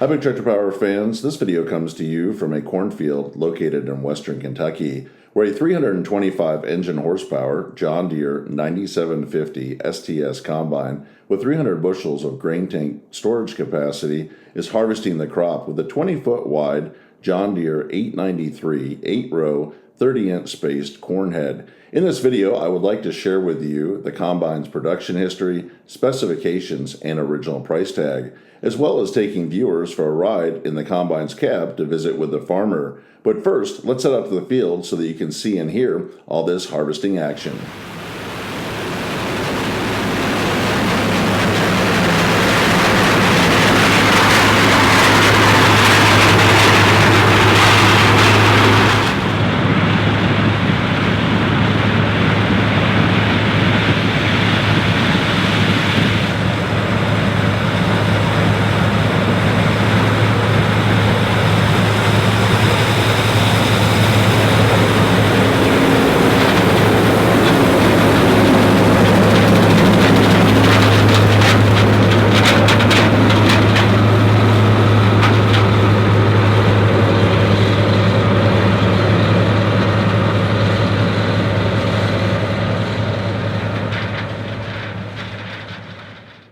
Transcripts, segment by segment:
Hi, Big Tractor Power fans. This video comes to you from a cornfield located in western Kentucky, where a 325 engine horsepower John Deere 9750 STS Combine with 300 bushels of grain tank storage capacity is harvesting the crop with a 20-foot wide John Deere 893 8-row 30-inch spaced corn head. In this video, I would like to share with you the Combine's production history, specifications, and original price tag, as well as taking viewers for a ride in the Combine's cab to visit with the farmer. But first, let's head out to the field so that you can see and hear all this harvesting action.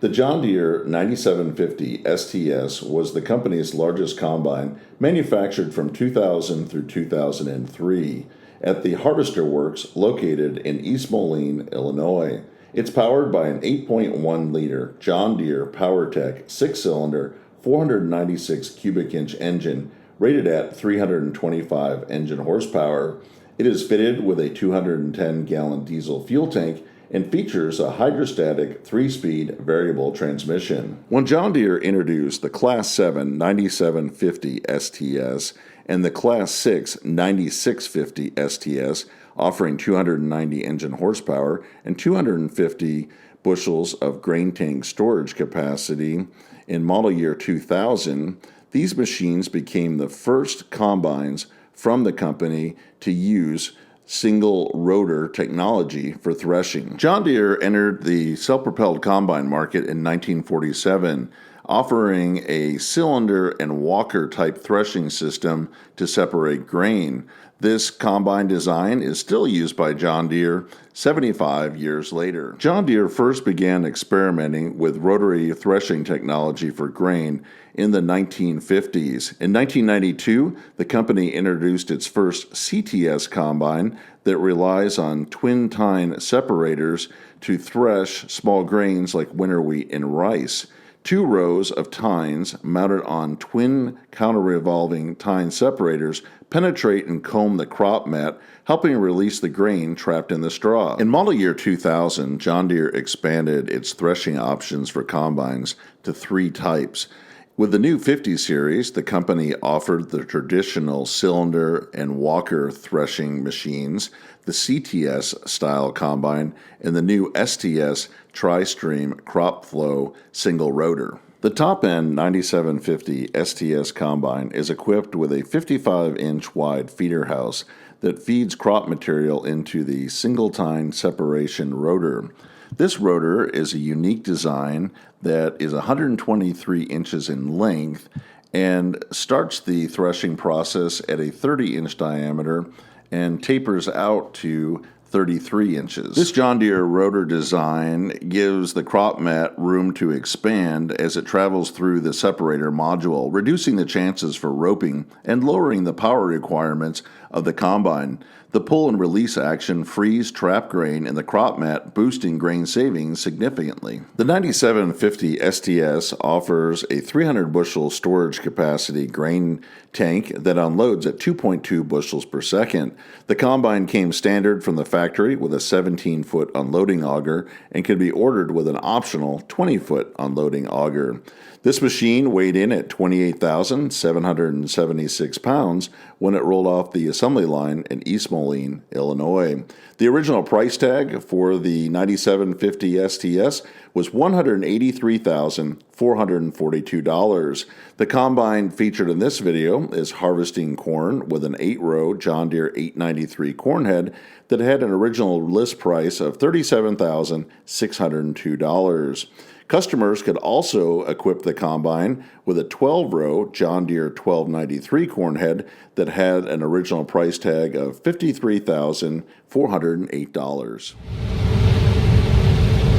The John Deere 9750 STS was the company's largest combine, manufactured from 2000 through 2003 at the Harvester Works located in East Moline, Illinois. It's powered by an 8.1-liter John Deere PowerTech 6-cylinder, 496 cubic inch engine rated at 325 engine horsepower. It is fitted with a 210-gallon diesel fuel tank and features a hydrostatic 3-speed variable transmission. When John Deere introduced the Class 7 9750 STS and the Class 6 9650 STS, offering 290 engine horsepower and 250 bushels of grain tank storage capacity in model year 2000, these machines became the first combines from the company to use single rotor technology for threshing. John Deere entered the self-propelled combine market in 1947, offering a cylinder and walker type threshing system to separate grain. This combine design is still used by John Deere 75 years later. John Deere first began experimenting with rotary threshing technology for grain in the 1950s. In 1992, the company introduced its first STS combine that relies on twin tine separators to thresh small grains like winter wheat and rice. 2 rows of tines mounted on twin counter-revolving tine separators penetrate and comb the crop mat, helping release the grain trapped in the straw. In model year 2000, John Deere expanded its threshing options for combines to 3 types. With the new 50 series, the company offered the traditional cylinder and walker threshing machines, the CTS style combine, and the new STS tri-stream crop flow single rotor. The top-end 9750 STS combine is equipped with a 55-inch wide feeder house that feeds crop material into the single-tine separation rotor. This rotor is a unique design that is 123 inches in length and starts the threshing process at a 30-inch diameter and tapers out to 33 inches. This John Deere rotor design gives the crop mat room to expand as it travels through the separator module, reducing the chances for roping and lowering the power requirements of the combine. The pull and release action frees trapped grain in the crop mat, boosting grain savings significantly. The 9750 STS offers a 300 bushel storage capacity grain tank that unloads at 2.2 bushels per second. The combine came standard from the factory with a 17-foot unloading auger and can be ordered with an optional 20-foot unloading auger. This machine weighed in at 28,776 pounds when it rolled off the assembly line in East Moline, Illinois. The original price tag for the 9750 STS was $183,442. The combine featured in this video is harvesting corn with an 8-row John Deere 893 corn head that had an original list price of $37,602. Customers could also equip the combine with a 12-row John Deere 1293 corn head that had an original price tag of $53,408.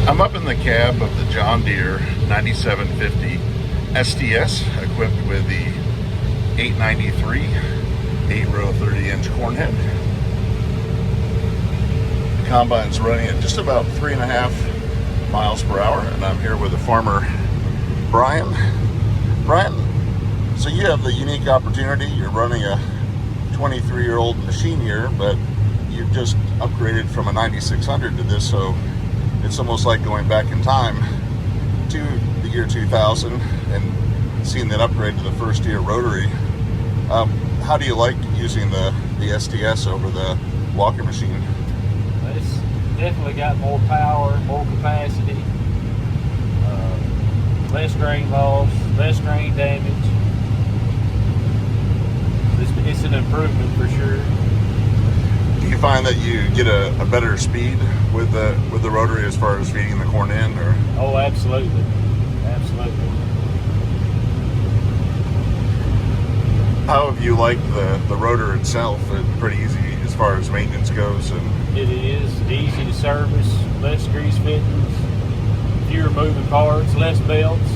I'm up in the cab of the John Deere 9750 STS equipped with the 893 8-row 30-inch corn head. The combine's running at just about 3.5 miles per hour, and I'm here with the farmer Brian. Brian, so you have the unique opportunity. You're running a 23-year-old machine here, but you've just upgraded from a 9600 to this, so it's almost like going back in time to the year 2000 and seeing that upgrade to the first year rotary. How do you like using the STS over the walker machine? It's definitely got more power, more capacity, less grain loss, less grain damage. It's an improvement for sure. Do you find that you get a better speed with the rotary as far as feeding the corn in, or? Oh, absolutely, absolutely. How have you liked the rotor itself? It's pretty easy as far as maintenance goes, and It is easy to service, less grease fittings, fewer moving parts, less belts.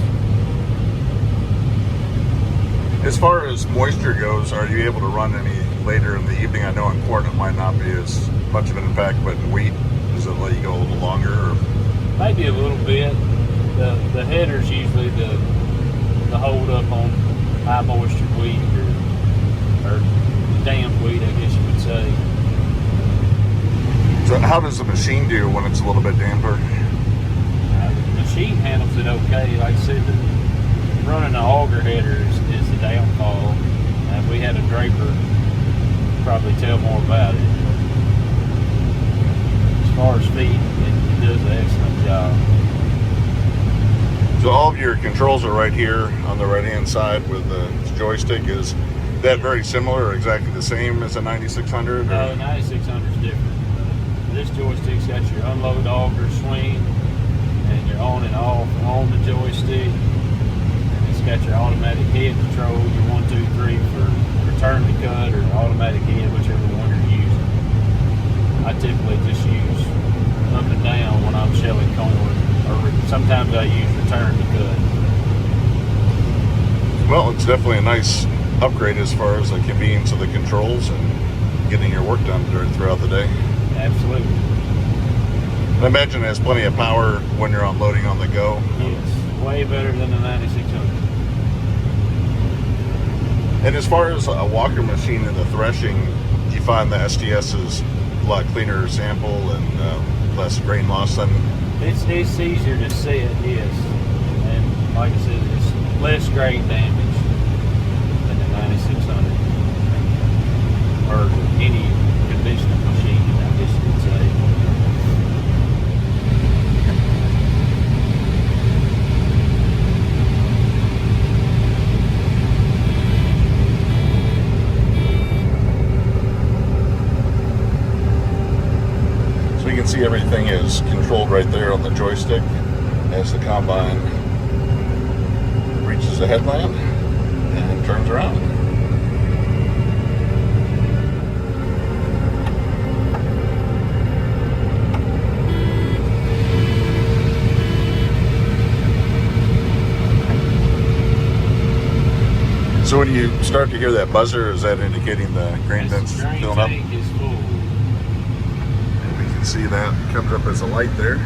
as far as moisture goes, are you able to run any later in the evening? I know in corn it might not be as much of an impact, but in wheat, does it let you go a little longer? Or? Maybe a little bit. The header's usually the hold up on high moisture wheat or damp wheat, I guess you would say. So how does the machine do when it's a little bit damper? The machine handles it okay. Like I said, running the auger header is the downfall. And if we had a draper, probably tell more about it. As far as feed, it does an excellent job. So all of your controls are right here on the right-hand side with the joystick. Is that very similar or exactly the same as a 9600? No, 9600 is different. This joystick's got your unload auger swing and your on and off on the joystick. And it's got your automatic head control, your 1, 2, 3 for return to cut or automatic head, whichever one you're using. I typically just use up and down when I'm shelling corn, or sometimes I use return to cut. Well, it's definitely a nice upgrade as far as the convenience of the controls and getting your work done throughout the day. Absolutely. I imagine it has plenty of power when you're unloading on the go. Yes, way better than the 9600. And as far as a walker machine and the threshing, do you find the STS is a lot cleaner sample and less grain loss than? It's easier to set, yes. And like I said, it's less grain damage than the 9600 or any conventional machine, I guess you could say. So you can see everything is controlled right there on the joystick as the combine reaches the headland and turns around. So when you start to hear that buzzer, is that indicating the grain bins filling up? The grain tank is full. And we can see that comes up as a light there.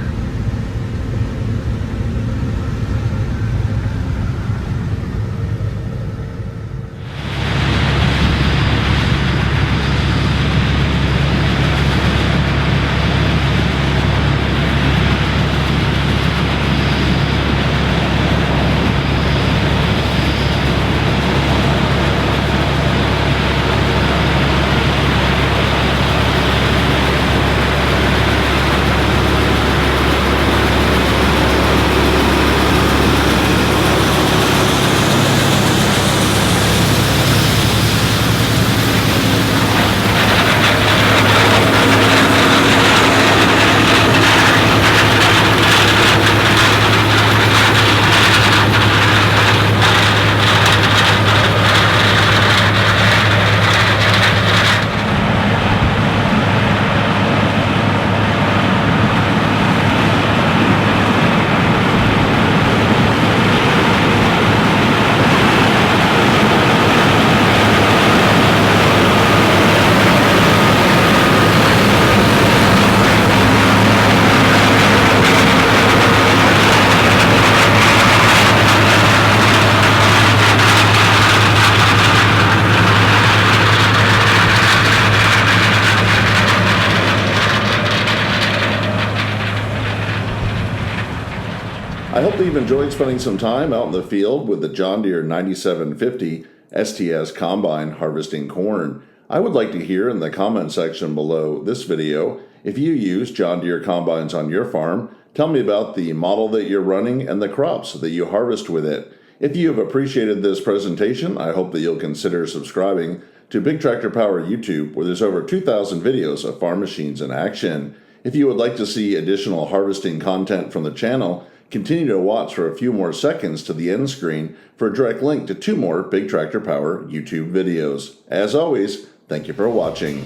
I hope that you've enjoyed spending some time out in the field with the John Deere 9750 STS Combine harvesting corn. I would like to hear in the comment section below this video if you use John Deere combines on your farm. Tell me about the model that you're running and the crops that you harvest with it. If you have appreciated this presentation, I hope that you'll consider subscribing to Big Tractor Power YouTube, where there's over 2,000 videos of farm machines in action. If you would like to see additional harvesting content from the channel, continue to watch for a few more seconds to the end screen for a direct link to 2 more Big Tractor Power YouTube videos. As always, thank you for watching.